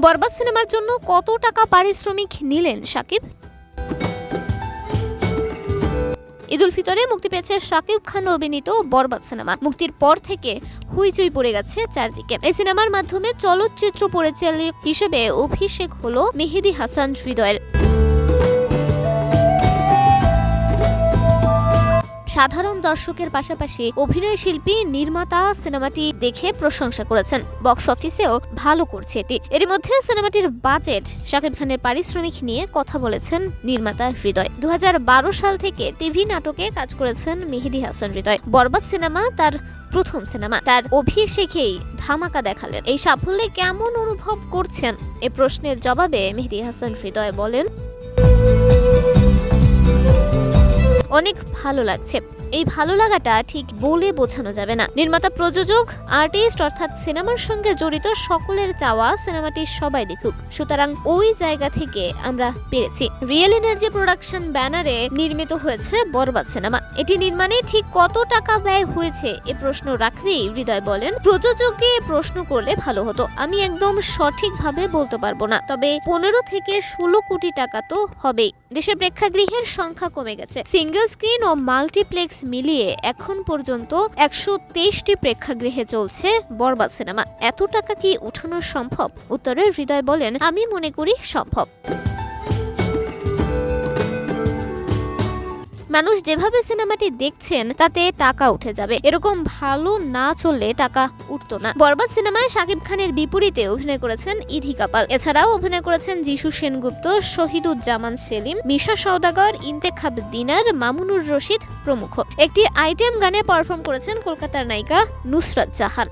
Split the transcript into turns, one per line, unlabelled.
বরবাদ সিনেমার জন্য কত টাকা পারিশ্রমিক নিলেন শাকিব? ঈদুল ফিতরে মুক্তি পেয়েছে শাকিব খান অভিনীত বরবাদ সিনেমা। মুক্তির পর থেকে হইচই পড়ে গেছে চারদিকে। এই সিনেমার মাধ্যমে চলচ্চিত্র পরিচালক হিসেবে অভিষেক হলো মেহেদী হাসান হৃদয়ের। সাধারণ দর্শকের পাশাপাশি অভিনয় শিল্পী, নির্মাতা সিনেমাটি দেখে প্রশংসা করেছেন। বক্স অফিসেও ভালো করছে এটি। এর মধ্যে সিনেমাটির বাজেট, শাকিব খানের পারিশ্রমিক নিয়ে কথা বলেছেন নির্মাতা হৃদয়। 2012 সাল থেকে টিভি নাটকে কাজ করেছেন মেহেদী হাসান হৃদয়। বরবাদ সিনেমা তার প্রথম সিনেমা। তার অভিষেকেই ধামাকা দেখালেন। এই সাফল্যে কেমন অনুভব করছেন এ প্রশ্নের জবাবে মেহেদী হাসান হৃদয় বলেন, অনেক ভালো লাগছে। এই ভালো লাগাটা ঠিক বলে বোঝানো যাবে না। নির্মাতা, প্রযোজক, আর্টিস্ট অর্থাৎ সিনেমার সঙ্গে জড়িত সকলের চাওয়া সিনেমাটি সবাই দেখুক। সুতরাং ওই জায়গা থেকে আমরা পেরেছি। রিয়েল এনার্জি প্রোডাকশন ব্যানারে নির্মিত হয়েছে বরবাদ সিনেমা। এটি নির্মাণে ঠিক কত টাকা ব্যয় হয়েছে এ প্রশ্ন রাখলেই হৃদয় বলেন, প্রযোজককে প্রশ্ন করলে ভালো হতো। আমি একদম সঠিকভাবে বলতে পারবো না, তবে 15 থেকে 16 কোটি টাকা তো হবেই। দেশের প্রেক্ষাগৃহের সংখ্যা কমে গেছে। সিঙ্গেল স্ক্রিন ও মাল্টিপ্লেক্স মিলিয়ে এখন পর্যন্ত 123টি প্রেক্ষাগৃহে চলছে বরবাদ সিনেমা। এত টাকা কি উঠানো সম্ভব? উত্তরে হৃদয় বলেন, আমি মনে করি সম্ভব। মানুষ যেভাবে সিনেমাটি দেখছেন তাতে টাকা উঠে যাবে। এরকম ভালো না চললে টাকা উঠতো না। বরবাদ সিনেমায় শাকিব খানের বিপরীতে অভিনয় করেছেন ইধি কাপাল। এছাড়াও অভিনয় করেছেন যিশু সেনগুপ্ত, শহীদুজ্জামান সেলিম, মিশা সওদাগর, ইন্তেখাব দিনার, মামুনুর রশিদ প্রমুখ। একটি আইটেম গানে পারফর্ম করেছেন কলকাতার নায়িকা নুসরাত জাহান।